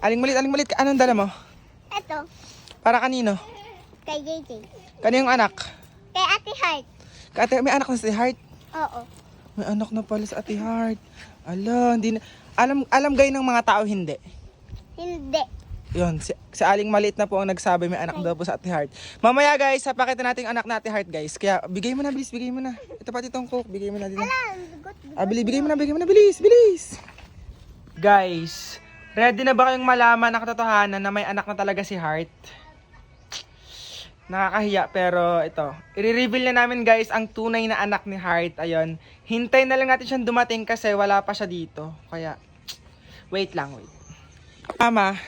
Aling malit. Anong dala mo? Ito, Para kanino? kay JJ. Kaninong anak? Kay Ate Heart. Ate, may anak na si Heart. Oo. May anak na pala sa Ate Heart. Ala, hindi na. Alam gayon ng mga tao hindi. Hindi. Yun, si Aling Maliit na po ang nagsabi may anak daw po sa Ate Heart. Mamaya guys, papakita natin ang anak na Ate Heart guys. Kaya bigay mo na, bilis, bigay mo na. Ito pati tong coke, bigay mo na din. Bigay mo na, bilis. Guys, ready na ba kayong malaman ang katotohanan na may anak na talaga si Heart? Nakakahiya pero ito, i-reveal na namin guys ang tunay na anak ni Heart. Ayun, hintay na lang natin siyang dumating kasi wala pa siya dito. Kaya, wait. Mama,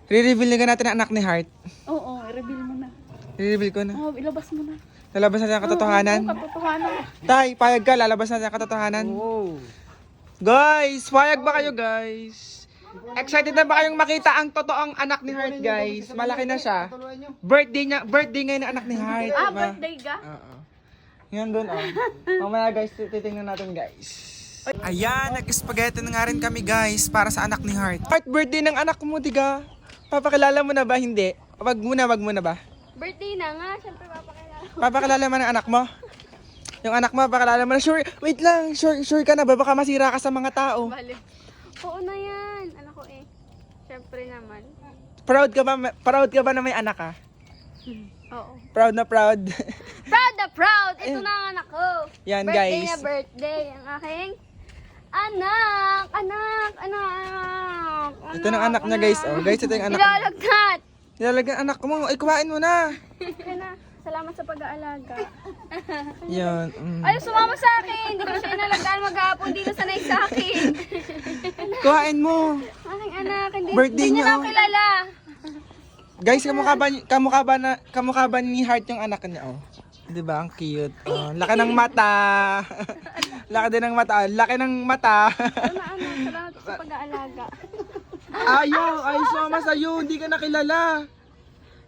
re-reveal na natin ang anak ni Heart. Oo, i-reveal mo na. I-reveal ko na. Oo, ilabas mo na. Lalabas natin ang katotohanan. Oo, katotohanan. Tay, payag ka, lalabas natin ang katotohanan. Guys, payag ba kayo guys? Excited na ba kayong makita ang totoong anak ni Heart guys? Malaki na siya. Birthday ngayon ng anak ni Heart. Birthday ka? Oo. Yan doon oh. Mamaya guys, titingnan natin guys. Ayan, nag-spaghetti na nga rin kami guys para sa anak ni Heart. Heart, birthday ng anak mo, diga. Papakilala mo na ba? Hindi. Wag muna ba? Birthday na nga, syempre papakilala. Papakilala mo ng anak mo? Yung anak mo, papakilala mo na. Sure, wait lang. Sure ka na ba? Baka masira ka sa mga tao. Bale. Oo na yan. Anak ko eh. Syempre naman. Proud ka ba na may anak ka? Oo. Proud na proud. Proud na proud! Ito na ang anak ko. Yan, birthday guys. na birthday. Ang aking anak. Ito ng anak niya guys. Oh, guys, ito yung anak. Ilalagnat. Nilalagyan anak mo. Ay, kuhain mo na. Kaya na. Salamat sa pag-aalaga. Yan. Ay, sumama sa akin. Hindi ko siya inalagaan maghapon. Hindi na sanay sa akin. Kuhain mo. Aking anak. Birthday hindi niya, na oh. kilala. Guys, kamukha ba ni Heart yung anak niya? Oh. 'Di ba? Ang cute. Oh, laki ng mata. Laki din ng mata. Laki ng mata. Salamat sa pag-aalaga. Ay sumama sa'yo. Hindi ka nakilala.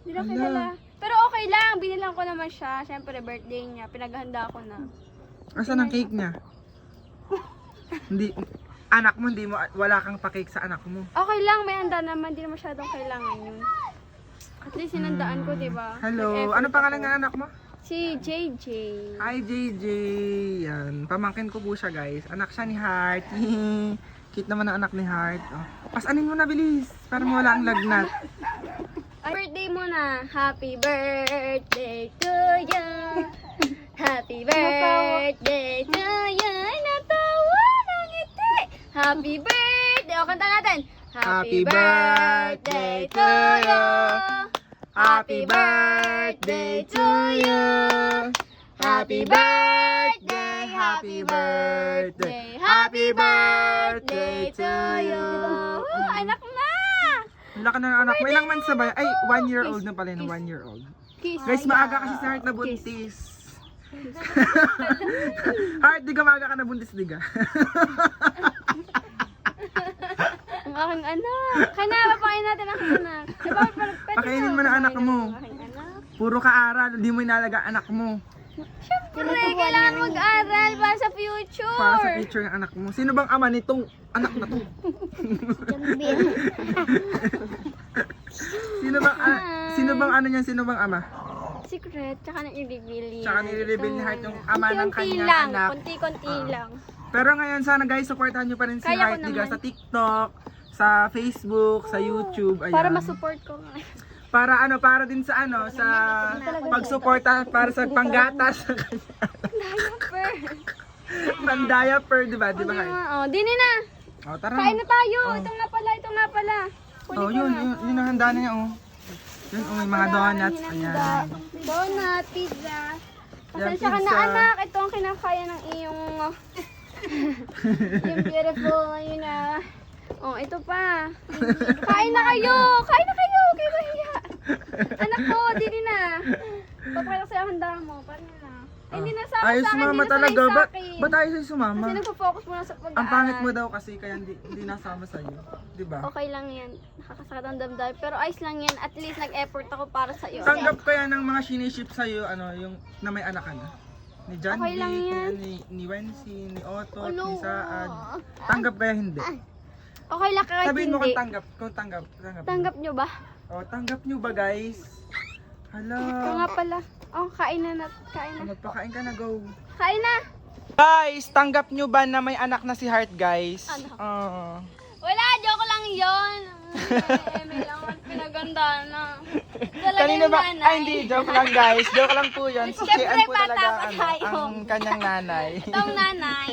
Hindi na kilala. Pero okay lang, binilang ko naman siya. Siyempre, birthday niya. Pinaghanda ko na. Asan ang cake niya? Hindi, anak mo, wala kang pa-cake sa anak mo. Okay lang, may handa naman. Hindi na masyadong kailangan yun. At least sinandaan ko, diba? Hello, Nag-effort ano pangalan ako. ng anak mo? Si JJ. Hi JJ. Yan, pamangkin ko po siya guys. Anak siya ni Heart. Cute naman ang anak ni Heart. Oh. Pasanin mo na bilis, para mawala ang lagnat. Ay, birthday mo na. Happy birthday to you. Happy birthday to you. Natawa ng ngiti. Happy birthday. O, kanta natin. Happy birthday to you. Happy birthday to you. Happy birthday, happy birthday, happy birthday to you. Anak na! Ang laki ng anak mo. Ilang months na ba? Ay, 1 year old na pala yun. 1 year old. Kiss. Guys, maaga kasi si Heart na buntis. Heart, di ka maaga ka na buntis, di ka? Ang aking anak. Kaya na, papakain natin ang aking anak. Diba, Pakainin mo na anak mo. Puro ka aral, hindi mo inalaga anak mo. Siyempre, kailangan mag-aral para sa future. Para sa future ng anak mo. Sino bang ama nitong anak na to? Sino bang ano niyan? Sino bang ama? Secret, tsaka na-i-reveal yan. Tsaka nire-reveal ni Heart yung ama ng Konti-konti kanyang lang, anak. konti-konti lang. Pero ngayon sana guys, supportahan nyo pa rin si Kaya ko Heart Diga naman. sa TikTok, sa Facebook, sa YouTube. Ayan. Para ma-support ko nga. Para din sa sa pagsuporta para sa panggatas. Diaper. Pang-diaper, di ba? Di ba, Heart? Oh, dini na. Oh, tara. Kain na tayo. Oh. Ito nga pala. Oh, yun ang handa na niya, oh. Yun, oh, may mga donuts. Ayan. Donut, pizza. Pasensya Yan, ka na pizza. anak. Ito ang kinakaya ng iyong yung beautiful, yun na. Oh, ito pa. Kain na kayo. Kayo mahiya. Anak ko, dini na. Papakita ko sa'yo ang handa mo. Paano na? Ay, hindi na sama Ay, sa akin. sumama Hindi na talaga. sanay sa akin. Ba't tayo sa'yo sumama? Kasi nagpo-focus muna sa pag-aaral. Ang pangit mo daw kasi kaya hindi nasama sa'yo. Di ba? Okay lang yan. Nakakasakit ang damdamin. Pero ayos lang yan. At least nag-effort ako para sa iyo. Tanggap kaya ng mga siniship sa'yo, yung na may anak ka na? Ni John Okay lang Vic, yan. ni Wency, ni Otto, Oh, no. ni Saad. Tanggap kaya hindi? Okay lang kahit Sabihin mo hindi. kung tanggap. Tanggap nyo ba? Oh, tanggap nyo ba guys? Hala. Ito nga pala. Oh, kain na. Kain na. Magpakain ka na, go. Kain na. Guys, tanggap nyo ba na may anak na si Heart, guys? Anak. Wala, Joke lang yun. May lang at pinaganda na. kanina ba? Ay, hindi. Joke lang, guys. Joke lang po yun. Si Siyempre, Sian po bata talaga pa tayo. ang kanyang nanay. Itong nanay.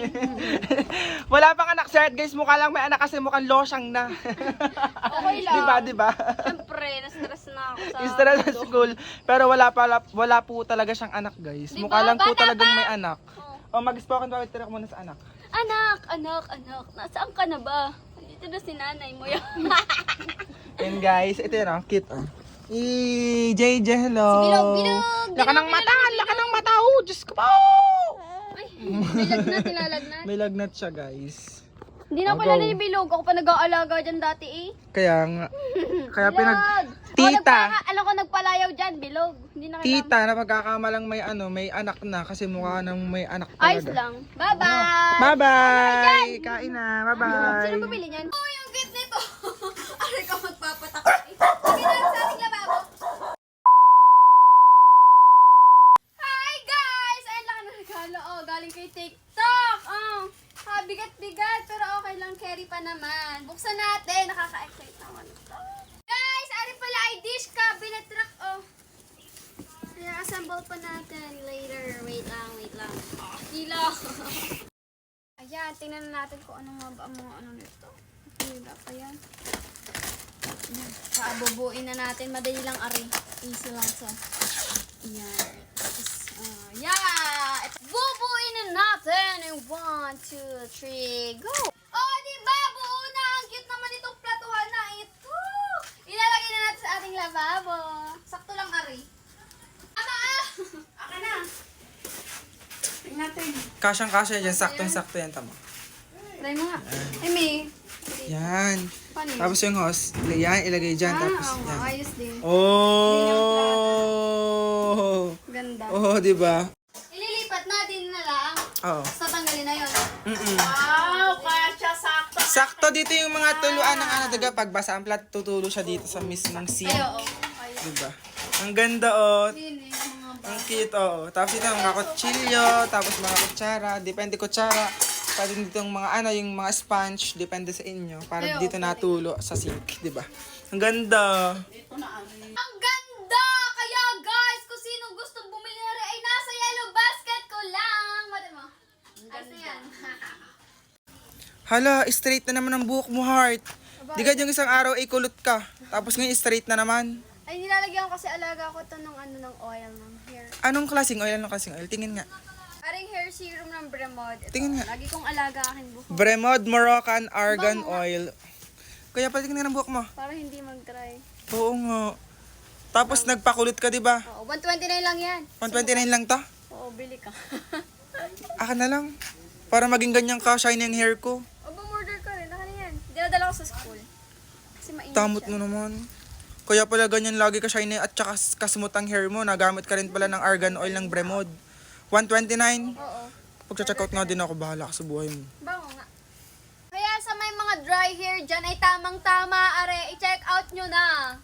Wala pang anak si Heart, guys. Mukha lang may anak kasi mukhang losyang na. Okay lang. Diba? Siyempre, na-stress na ako sa... Stress sa school. Pero wala po talaga siyang anak, guys. Diba? Mukha lang po Bata talagang pa. may anak. O, mag-spoken pa tira muna sa anak. Anak. Nasaan ka na ba? Dito na si nanay mo yun. And guys, ito yun, cute. JJ, hello. Si Bilog. Laka ng mata. Oh, Diyos ko po. Ay, may lagnat, nilalagnat. May lagnat siya, guys. Hindi na Oh, pala go. ni Bilog. Ako pa nag-aalaga dyan dati eh. Kaya nga. Kaya Bilog! Tita. Alam ko nagpalayaw dyan, Bilog. Hindi na kailangan. Tita, na pagkakamalang may anak na kasi mukha nang may anak Ayos talaga. lang. Bye-bye! Bye-bye! Kain na. Bye-bye! Sino bumili niyan? Oh, yung cute nito! Aray ka magpapatak. Lagi na sa ating lababo. Hi guys! Ayun lang ang regalo. Oh, galing kay TikTok. Oh, bigat-bigat. Pero okay lang. Carry pa naman. Buksan natin. Nakaka-excite naman ito. Guys, ari pala ay dish cabinet rack. Oh. Kaya assemble pa natin later. Wait lang. Hila. Ayan, tingnan na natin kung ano nga ba ang mga ano nito. Hila pa yan. Ayan, paabubuin na natin. Madali lang ari. Easy lang to. Ayan. Tapos, yeah! Bubuin na natin. And 1, 2, 3, go! Oh, diba? Buo na. Ang cute naman itong platuhan na ito. Ilalagay na natin sa ating lababo. Sakto lang ari. Akin na. Tingnan natin. Kasyang-kasya dyan. Saktong-sakto yan, tama. Try mo nga. Ay, may. Yan. Paano yun? Tapos yung hose, yan, ilagay dyan. Tapos oo, yan. ayos din. Oh! Ganda. Oh, di ba? Ililipat na din na lang. Oo. Sa tanggalin na yun. Wow, kasya sakto. Sakto dito yung mga tuluan ng ano, diga, pagbasa ang plat, tutulo siya dito sa mismong Ay, sink. oo. Ayos. Diba? Ang ganda, oh. Yun eh, mga Ang cute, oh. Tapos ito, mga kutsilyo, tapos mga kutsara. Depende kutsara. Pwede dito yung mga ano, yung mga sponge. Depende sa inyo. Para Ay, dito okay. natulo sa sink, diba? Ang ganda. Ang ganda! Kaya guys, kung sino gustong bumili na rin ay nasa yellow basket ko lang. Mati mo. Ayos na yan. Hala, straight na naman ang buhok mo, Heart. Di ka yung isang araw ay kulot ka. Tapos ngayon straight na naman. Ay, nilalagyan ko kasi alaga ko to ng ano ng oil ng hair. Anong klaseng oil? Anong klaseng oil? Tingin nga. Aring hair serum ng Bremod. Ito, Tingin nga. lagi kong alaga aking buhok. Bremod Moroccan Argan Oil. Kaya pala tingnan ng buhok mo. Para hindi mag-dry. Oo nga. Tapos nagpakulot ka, di ba? Oo, 129 lang yan. 129 lang ta? Oo, bili ka. Akin na lang. Para maging ganyan ka, shiny ang hair ko. O, bumorder ka rin. Naka yan. Dinadala ko sa school. Kasi mainit Tamot siya. mo naman. Kaya pala ganyan lagi ka shiny at saka kasmooth ang hair mo. Nagamit ka rin pala ng argan oil ng Bremod. 129. Oo. Pag-check out nga din ako, bahala ka sa buhay mo. Bango nga. Kaya sa may mga dry hair dyan ay tamang-tama, are. I-check out nyo na.